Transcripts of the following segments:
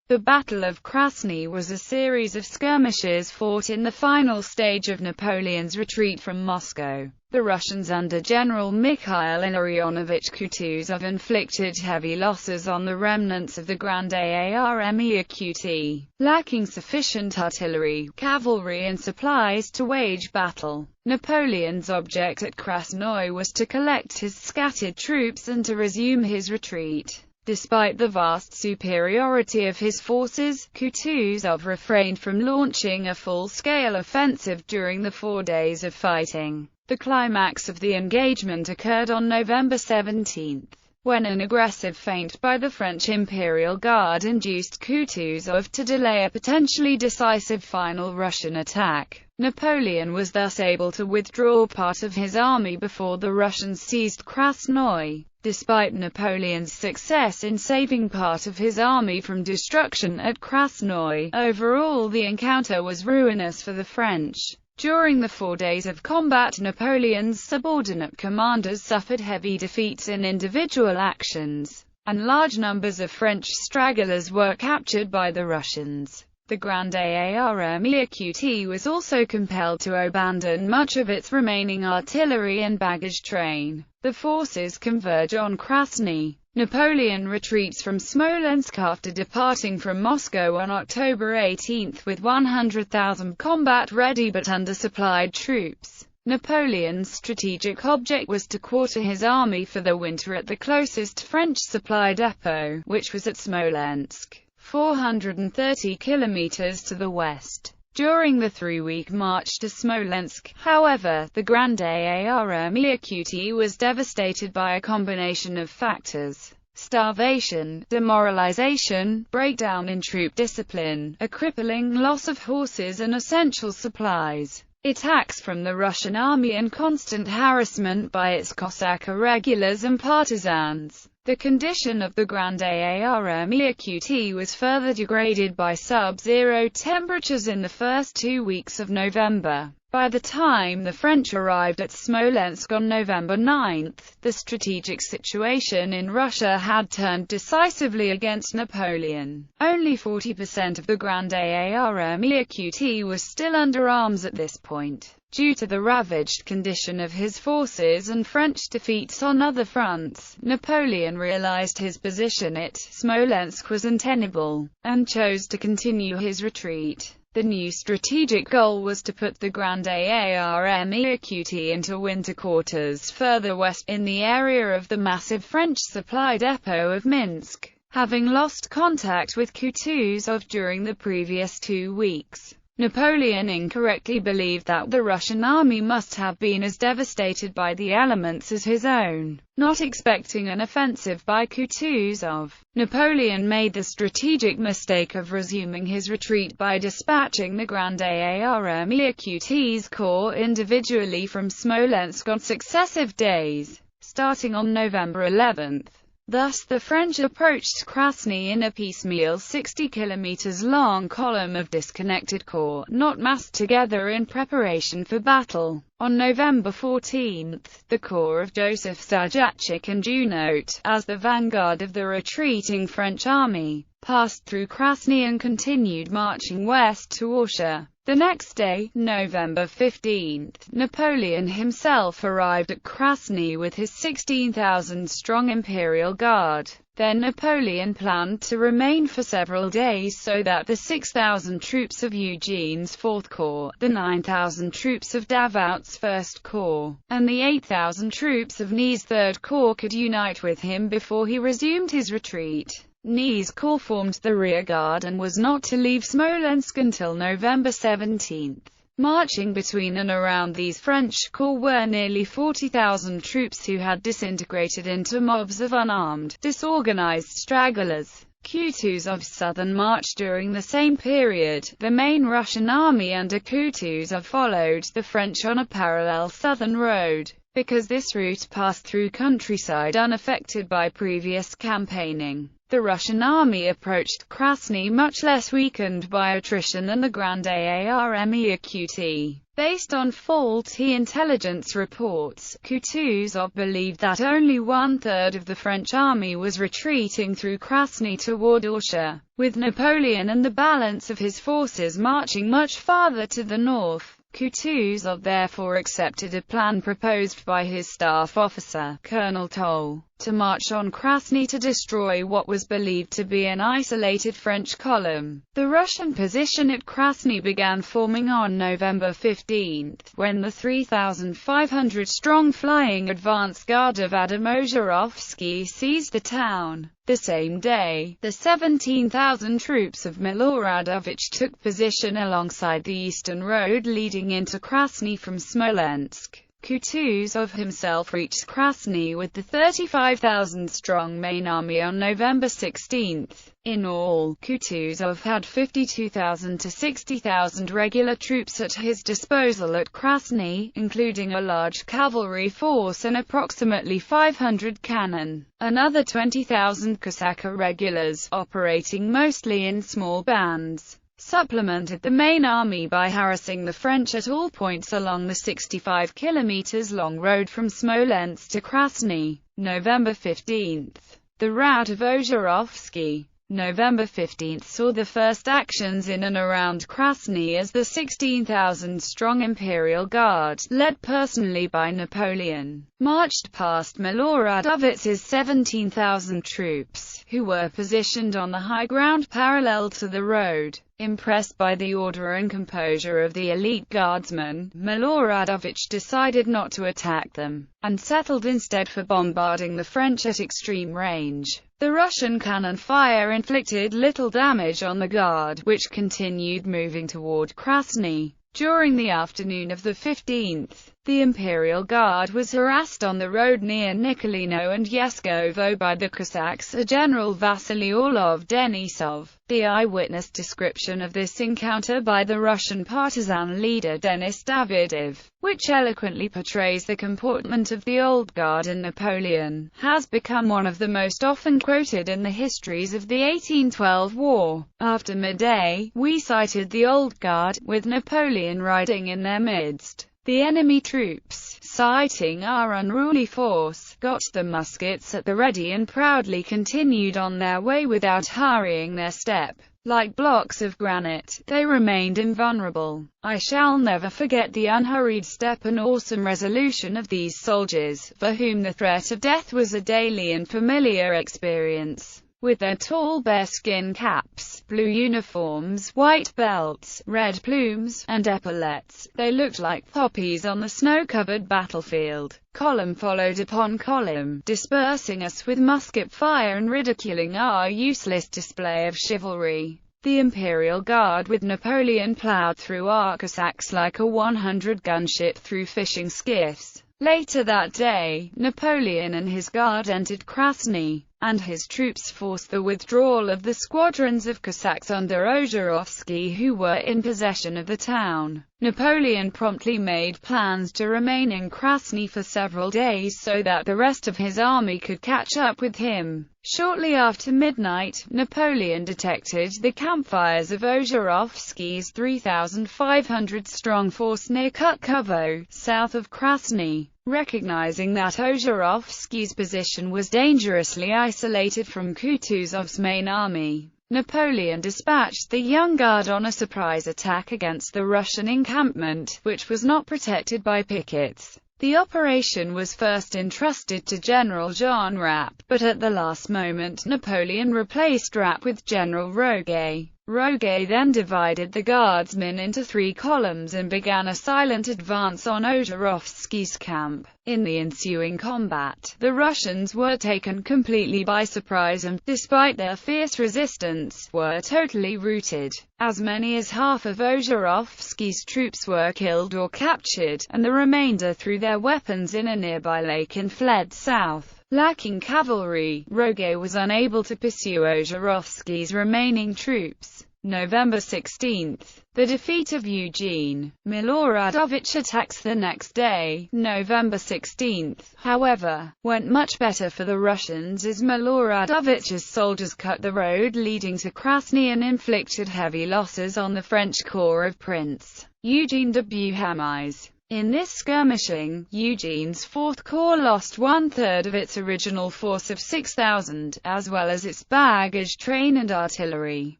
The Battle of Krasnoi was a series of skirmishes fought in the final stage of Napoleon's retreat from Moscow. The Russians under General Mikhail Illarionovich Kutuzov inflicted heavy losses on the remnants of the Grande Armée Equite, lacking sufficient artillery, cavalry and supplies to wage battle. Napoleon's object at Krasnoi was to collect his scattered troops and to resume his retreat. Despite the vast superiority of his forces, Kutuzov refrained from launching a full-scale offensive during the 4 days of fighting. The climax of the engagement occurred on November 17, when an aggressive feint by the French Imperial Guard induced Kutuzov to delay a potentially decisive final Russian attack. Napoleon was thus able to withdraw part of his army before the Russians seized Krasnoi. Despite Napoleon's success in saving part of his army from destruction at Krasnoi, overall the encounter was ruinous for the French. During the 4 days of combat, Napoleon's subordinate commanders suffered heavy defeats in individual actions, and large numbers of French stragglers were captured by the Russians. The Grande Armée Equite was also compelled to abandon much of its remaining artillery and baggage train. The forces converge on Krasnoi. Napoleon retreats from Smolensk after departing from Moscow on October 18 with 100,000 combat-ready but undersupplied troops. Napoleon's strategic object was to quarter his army for the winter at the closest French supply depot, which was at Smolensk, 430 kilometers to the west. During the 3-week march to Smolensk, however, the Grande Armée Equite was devastated by a combination of factors: starvation, demoralization, breakdown in troop discipline, a crippling loss of horses and essential supplies, attacks from the Russian army and constant harassment by its Cossack irregulars and partisans. The condition of the Grande Armée Equite was further degraded by sub-zero temperatures in the first 2 weeks of November. By the time the French arrived at Smolensk on November 9, the strategic situation in Russia had turned decisively against Napoleon. Only 40% of the Grande Armée Equite was still under arms at this point. Due to the ravaged condition of his forces and French defeats on other fronts, Napoleon realized his position at Smolensk was untenable, and chose to continue his retreat. The new strategic goal was to put the Grande Armée Equite into winter quarters further west, in the area of the massive French supply depot of Minsk. Having lost contact with Kutuzov during the previous 2 weeks, Napoleon incorrectly believed that the Russian army must have been as devastated by the elements as his own. Not expecting an offensive by Kutuzov, Napoleon made the strategic mistake of resuming his retreat by dispatching the Grande Armée Equite's corps individually from Smolensk on successive days, starting on November 11. Thus the French approached Krasnoi in a piecemeal 60 km long column of disconnected corps, not massed together in preparation for battle. On November 14, the corps of Joseph Zajanchik and Junot, as the vanguard of the retreating French army, passed through Krasnoi and continued marching west to Orsha. The next day, November 15, Napoleon himself arrived at Krasnoi with his 16,000-strong Imperial Guard. Then Napoleon planned to remain for several days so that the 6,000 troops of Eugene's 4th Corps, the 9,000 troops of Davout's 1st Corps, and the 8,000 troops of Ney's 3rd Corps could unite with him before he resumed his retreat. Ney's corps formed the rear guard and was not to leave Smolensk until November 17. Marching between and around these French corps were nearly 40,000 troops who had disintegrated into mobs of unarmed, disorganized stragglers. Kutuzov's southern march during the same period, the main Russian army under Kutuzov followed the French on a parallel southern road, because this route passed through countryside unaffected by previous campaigning. The Russian army approached Krasnoi much less weakened by attrition than the Grande Armée Qt. Based on faulty intelligence reports, Kutuzov believed that only one-third of the French army was retreating through Krasnoi toward Orsha, with Napoleon and the balance of his forces marching much farther to the north. Kutuzov therefore accepted a plan proposed by his staff officer, Colonel Toll, to march on Krasnoi to destroy what was believed to be an isolated French column. The Russian position at Krasnoi began forming on November 15, when the 3,500-strong flying advance guard of Adam Ozherovsky seized the town. The same day, the 17,000 troops of Miloradovich took position alongside the eastern road leading into Krasnoi from Smolensk. Kutuzov himself reached Krasnoi with the 35,000-strong main army on November 16. In all, Kutuzov had 52,000 to 60,000 regular troops at his disposal at Krasnoi, including a large cavalry force and approximately 500 cannon. Another 20,000 Cossack regulars, operating mostly in small bands, supplemented the main army by harassing the French at all points along the 65 km long road from Smolensk to Krasnoi. November 15. The rout of Ozherovsky. November 15 saw the first actions in and around Krasnoi as the 16,000-strong Imperial Guard, led personally by Napoleon, marched past Miloradovich's 17,000 troops, who were positioned on the high ground parallel to the road. Impressed by the order and composure of the elite guardsmen, Miloradovich decided not to attack them, and settled instead for bombarding the French at extreme range. The Russian cannon fire inflicted little damage on the Guard, which continued moving toward Krasnoi. During the afternoon of the 15th, the Imperial Guard was harassed on the road near Nikolino and Yeskovo by the Cossacks, a General Vasily Orlov Denisov. The eyewitness description of this encounter by the Russian partisan leader Denis Davidov, which eloquently portrays the comportment of the Old Guard and Napoleon, has become one of the most often quoted in the histories of the 1812 war. After midday, we sighted the Old Guard, with Napoleon riding in their midst. The enemy troops, sighting our unruly force, got the muskets at the ready and proudly continued on their way without hurrying their step. Like blocks of granite, they remained invulnerable. I shall never forget the unhurried step and awesome resolution of these soldiers, for whom the threat of death was a daily and familiar experience. With their tall bearskin caps, blue uniforms, white belts, red plumes, and epaulets, they looked like poppies on the snow-covered battlefield. Column followed upon column, dispersing us with musket fire and ridiculing our useless display of chivalry. The Imperial Guard with Napoleon plowed through our Cossacks like a 100-gun ship through fishing skiffs. Later that day, Napoleon and his guard entered Krasnoi, and his troops forced the withdrawal of the squadrons of Cossacks under Ozherovsky who were in possession of the town. Napoleon promptly made plans to remain in Krasnoi for several days so that the rest of his army could catch up with him. Shortly after midnight, Napoleon detected the campfires of Ozherovsky's 3,500-strong force near Kutkovo, south of Krasnoi. Recognizing that Ozherovsky's position was dangerously isolated from Kutuzov's main army, Napoleon dispatched the Young Guard on a surprise attack against the Russian encampment, which was not protected by pickets. The operation was first entrusted to General Jean Rapp, but at the last moment Napoleon replaced Rapp with General Roguet. Roguet then divided the Guardsmen into 3 columns and began a silent advance on Ozherovsky's camp. In the ensuing combat, the Russians were taken completely by surprise and, despite their fierce resistance, were totally routed. As many as half of Ozherovsky's troops were killed or captured, and the remainder threw their weapons in a nearby lake and fled south. Lacking cavalry, Roguet was unable to pursue Ozherovsky's remaining troops. November 16. The defeat of Eugene Miloradovich attacks the next day, November 16, however, went much better for the Russians as Miloradovich's soldiers cut the road leading to Krasnoi and inflicted heavy losses on the French corps of Prince Eugene de Beauharnais. In this skirmishing, Eugene's Fourth Corps lost one-third of its original force of 6,000, as well as its baggage train and artillery.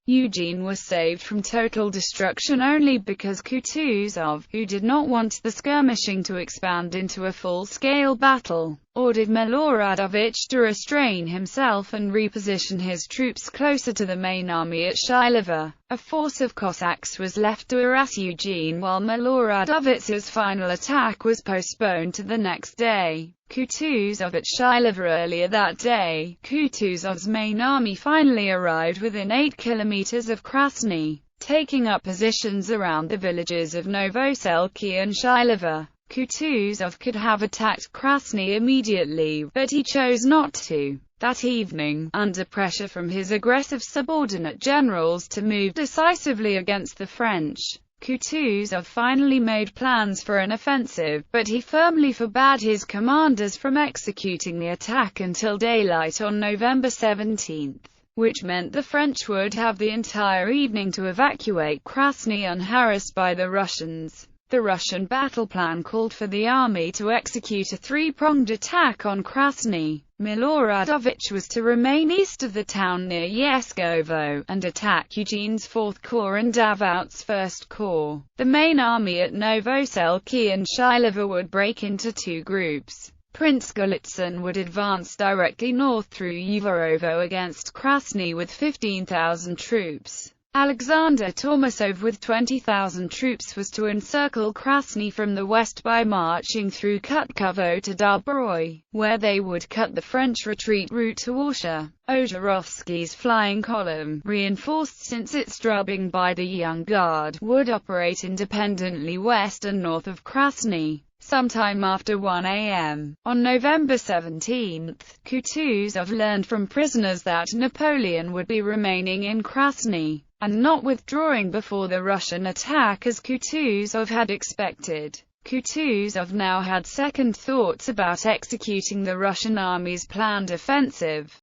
Eugene was saved from total destruction only because Kutuzov, who did not want the skirmishing to expand into a full-scale battle, ordered Miloradovich to restrain himself and reposition his troops closer to the main army at Shilovo. A force of Cossacks was left to harass Eugene while Miloradovich's final attack was postponed to the next day. Kutuzov at Shilovo. Earlier that day, Kutuzov's main army finally arrived within 8 kilometers of Krasnoi, taking up positions around the villages of Novoselki and Shilovo. Kutuzov could have attacked Krasnoi immediately, but he chose not to. That evening, under pressure from his aggressive subordinate generals to move decisively against the French, Kutuzov finally made plans for an offensive, but he firmly forbade his commanders from executing the attack until daylight on November 17, which meant the French would have the entire evening to evacuate Krasnoi unharassed by the Russians. The Russian battle plan called for the army to execute a three-pronged attack on Krasnoi. Miloradovich was to remain east of the town near Yeskovo, and attack Eugene's Fourth Corps and Davout's First Corps. The main army at Novoselki and Shilovo would break into two groups. Prince Golitsyn would advance directly north through Uvorovo against Krasnoi with 15,000 troops. Alexander Tormasov with 20,000 troops was to encircle Krasnoi from the west by marching through Kutkovo to Dobroy, where they would cut the French retreat route to Orsha. Ozharovsky's flying column, reinforced since its drubbing by the Young Guard, would operate independently west and north of Krasnoi. Sometime after 1 a.m. on November 17, Kutuzov learned from prisoners that Napoleon would be remaining in Krasnoi, and not withdrawing before the Russian attack as Kutuzov had expected. Kutuzov now had second thoughts about executing the Russian army's planned offensive.